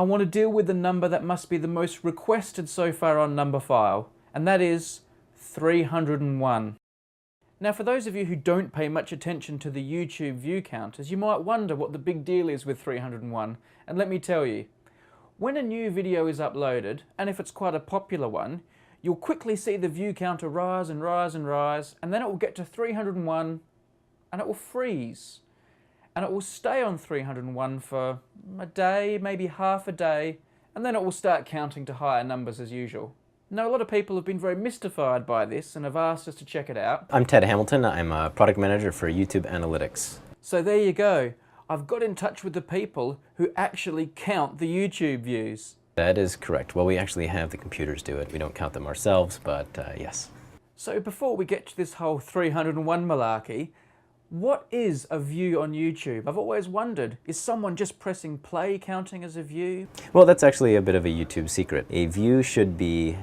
want to deal with the number that must be the most requested so far on Numberphile, and that is 301. Now, for those of you who don't pay much attention to the YouTube view counters, you might wonder what the big deal is with 301, and let me tell you. When a new video is uploaded, and if it's quite a popular one, you'll quickly see the view counter rise and rise and rise, and then it will get to 301, and it will freeze. And it will stay on 301 for a day, maybe half a day, and then it will start counting to higher numbers as usual. Now, a lot of people have been very mystified by this and have asked us to check it out. I'm Ted Hamilton. I'm a product manager for YouTube Analytics. So there you go. I've got in touch with the people who actually count the YouTube views. That is correct. Well, we actually have the computers do it. We don't count them ourselves, but yes. So before we get to this whole 301 malarkey, what is a view on YouTube? I've always wondered, is someone just pressing play counting as a view? Well, that's actually a bit of a YouTube secret. A view should be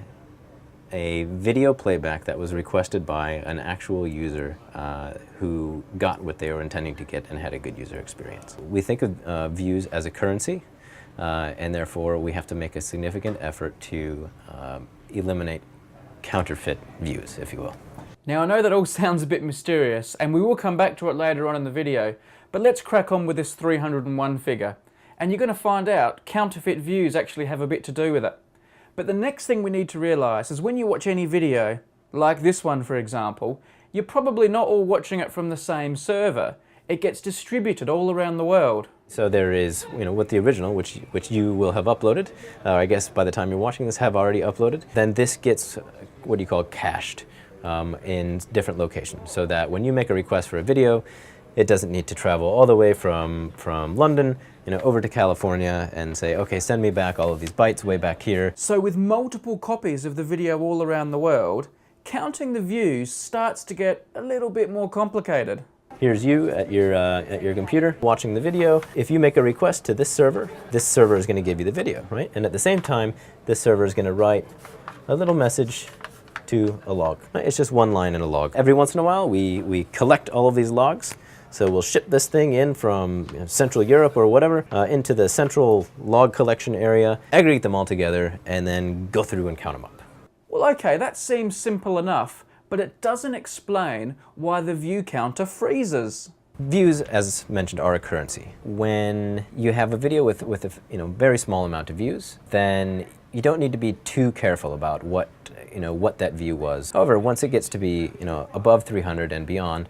a video playback that was requested by an actual user who got what they were intending to get and had a good user experience. We think of views as a currency, and therefore we have to make a significant effort to eliminate counterfeit views, if you will. Now, I know that all sounds a bit mysterious, and we will come back to it later on in the video, but let's crack on with this 301 figure. And you're going to find out counterfeit views actually have a bit to do with it. But the next thing we need to realise is when you watch any video, like this one for example, you're probably not all watching it from the same server. It gets distributed all around the world. So there is, with the original, which you will have uploaded, I guess by the time you're watching this have already uploaded, then this gets what you call cached in different locations, so that when you make a request for a video, it doesn't need to travel all the way from London, over to California and say, okay, send me back all of these bytes way back here. So with multiple copies of the video all around the world, counting the views starts to get a little bit more complicated. Here's you at your computer watching the video. If you make a request to this server is going to give you the video, right? And at the same time, this server is going to write a little message to a log. It's just one line in a log. Every once in a while, we collect all of these logs. So we'll ship this thing in from Central Europe or whatever into the central log collection area, aggregate them all together, and then go through and count them up. Well, okay, that seems simple enough, but it doesn't explain why the view counter freezes. Views, as mentioned, are a currency. When you have a video with a very small amount of views, then you don't need to be too careful about what that view was. However, once it gets to be above 300 and beyond,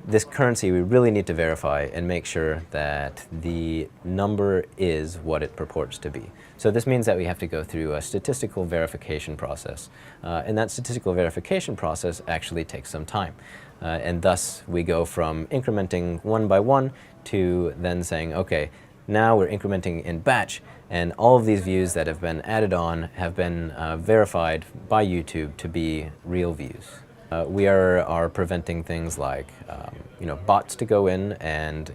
this currency we really need to verify and make sure that the number is what it purports to be. So this means that we have to go through a statistical verification process, and that statistical verification process actually takes some time. And thus we go from incrementing one by one to then saying, okay, now we're incrementing in batch, and all of these views that have been added on have been verified by YouTube to be real views. We are preventing things like bots to go in and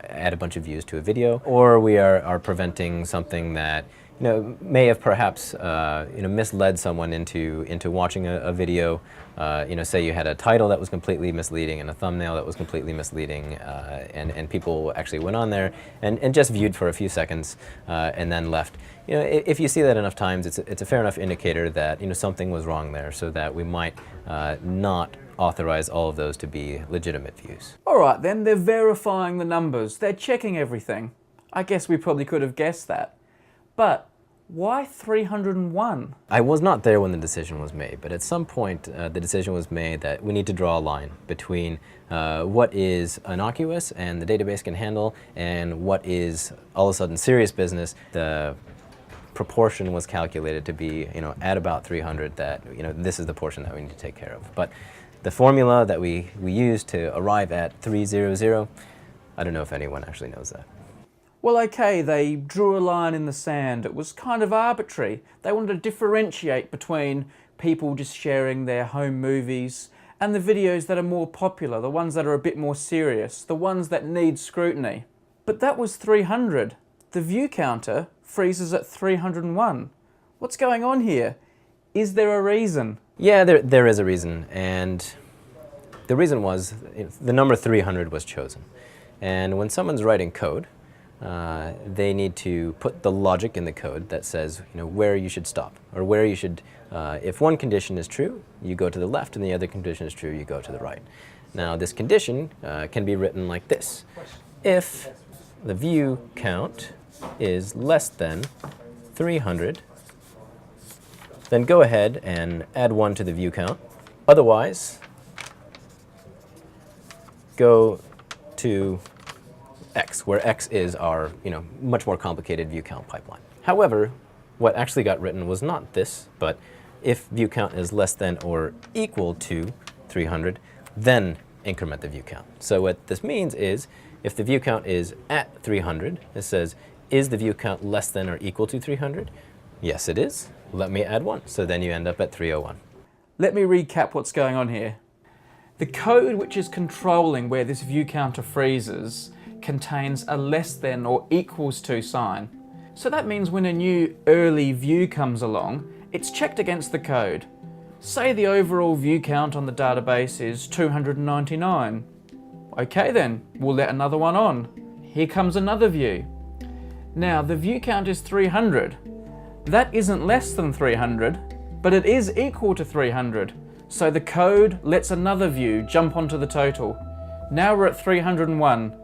add a bunch of views to a video, or we are preventing something that may have perhaps misled someone into watching a video. Say you had a title that was completely misleading and a thumbnail that was completely misleading, and people actually went on there and just viewed for a few seconds and then left. If you see that enough times, it's a fair enough indicator that something was wrong there, so that we might not authorize all of those to be legitimate views. All right, then they're verifying the numbers. They're checking everything. I guess we probably could have guessed that. But why 301? I was not there when the decision was made, but at some point the decision was made that we need to draw a line between what is innocuous and the database can handle and what is all of a sudden serious business. The proportion was calculated to be at about 300, that this is the portion that we need to take care of. But the formula that we used to arrive at 300, I don't know if anyone actually knows that. Well, okay, they drew a line in the sand. It was kind of arbitrary. They wanted to differentiate between people just sharing their home movies and the videos that are more popular, the ones that are a bit more serious, the ones that need scrutiny. But that was 300. The view counter freezes at 301. What's going on here? Is there a reason? Yeah, there is a reason, and the reason was the number 300 was chosen. And when someone's writing code, they need to put the logic in the code that says, where you should stop, or where you should, if one condition is true, you go to the left, and the other condition is true, you go to the right. Now, this condition can be written like this. If the view count is less than 300, then go ahead and add 1 to the view count. Otherwise, go to X, where X is our, much more complicated view count pipeline. However, what actually got written was not this, but if view count is less than or equal to 300, then increment the view count. So what this means is, if the view count is at 300, it says, is the view count less than or equal to 300? Yes, it is. Let me add 1. So then you end up at 301. Let me recap what's going on here. The code which is controlling where this view counter freezes contains a less than or equals to sign. So that means when a new early view comes along, it's checked against the code. Say the overall view count on the database is 299. Okay then, we'll let another one on. Here comes another view. Now the view count is 300. That isn't less than 300, but it is equal to 300. So the code lets another view jump onto the total. Now we're at 301.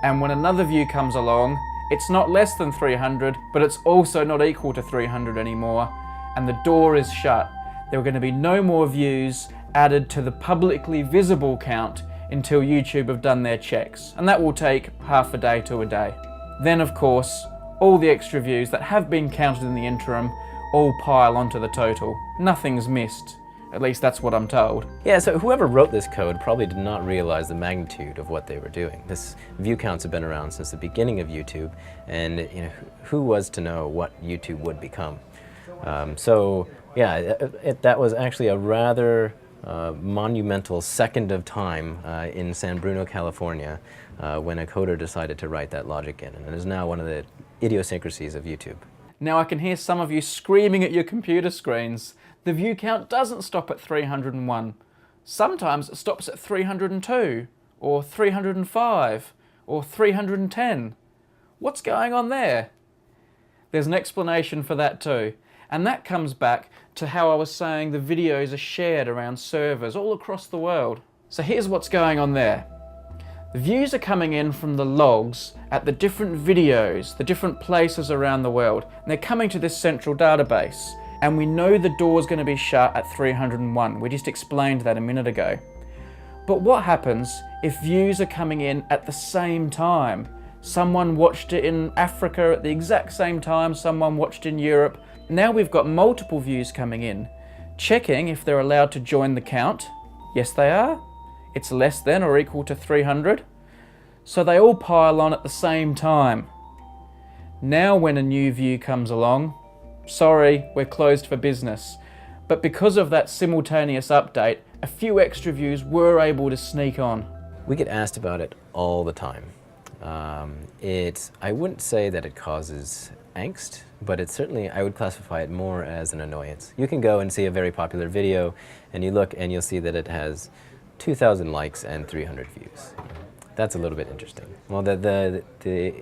And when another view comes along, it's not less than 300, but it's also not equal to 300 anymore, and the door is shut. There are going to be no more views added to the publicly visible count until YouTube have done their checks, and that will take half a day to a day. Then, of course, all the extra views that have been counted in the interim all pile onto the total. Nothing's missed. At least that's what I'm told. Yeah, so whoever wrote this code probably did not realize the magnitude of what they were doing. This view counts have been around since the beginning of YouTube, and who was to know what YouTube would become? So yeah, that was actually a rather monumental second of time in San Bruno, California, when a coder decided to write that logic in, and it is now one of the idiosyncrasies of YouTube. Now I can hear some of you screaming at your computer screens. The view count doesn't stop at 301. Sometimes it stops at 302, or 305, or 310. What's going on there? There's an explanation for that too, and that comes back to how I was saying the videos are shared around servers all across the world. So here's what's going on there. The views are coming in from the logs at the different videos, the different places around the world, and they're coming to this central database. And we know the door's going to be shut at 301. We just explained that a minute ago. But what happens if views are coming in at the same time? Someone watched it in Africa at the exact same time, someone watched in Europe. Now we've got multiple views coming in. Checking if they're allowed to join the count. Yes, they are. It's less than or equal to 300. So they all pile on at the same time. Now when a new view comes along, sorry, we're closed for business. But because of that simultaneous update, a few extra views were able to sneak on. We get asked about it all the time. I wouldn't say that it causes angst, but it's certainly, I would classify it more as an annoyance. You can go and see a very popular video, and you look and you'll see that it has 2,000 likes and 300 views. That's a little bit interesting. Well, the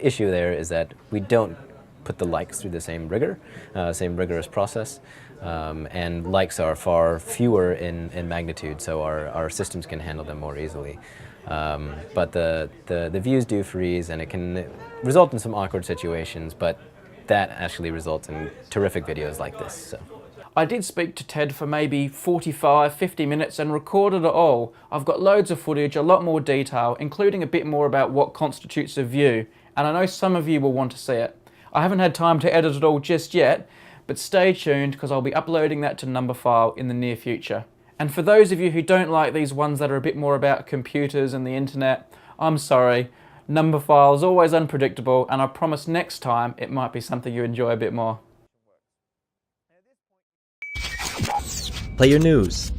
issue there is that we don't put the likes through the same rigorous process, and likes are far fewer in magnitude, so our systems can handle them more easily. But the views do freeze, and it can result in some awkward situations, but that actually results in terrific videos like this. So. I did speak to Ted for maybe 45, 50 minutes and recorded it all. I've got loads of footage, a lot more detail, including a bit more about what constitutes a view, and I know some of you will want to see it. I haven't had time to edit it all just yet, but stay tuned because I'll be uploading that to Numberphile in the near future. And for those of you who don't like these ones that are a bit more about computers and the internet, I'm sorry. Numberphile is always unpredictable, and I promise next time it might be something you enjoy a bit more. Player News.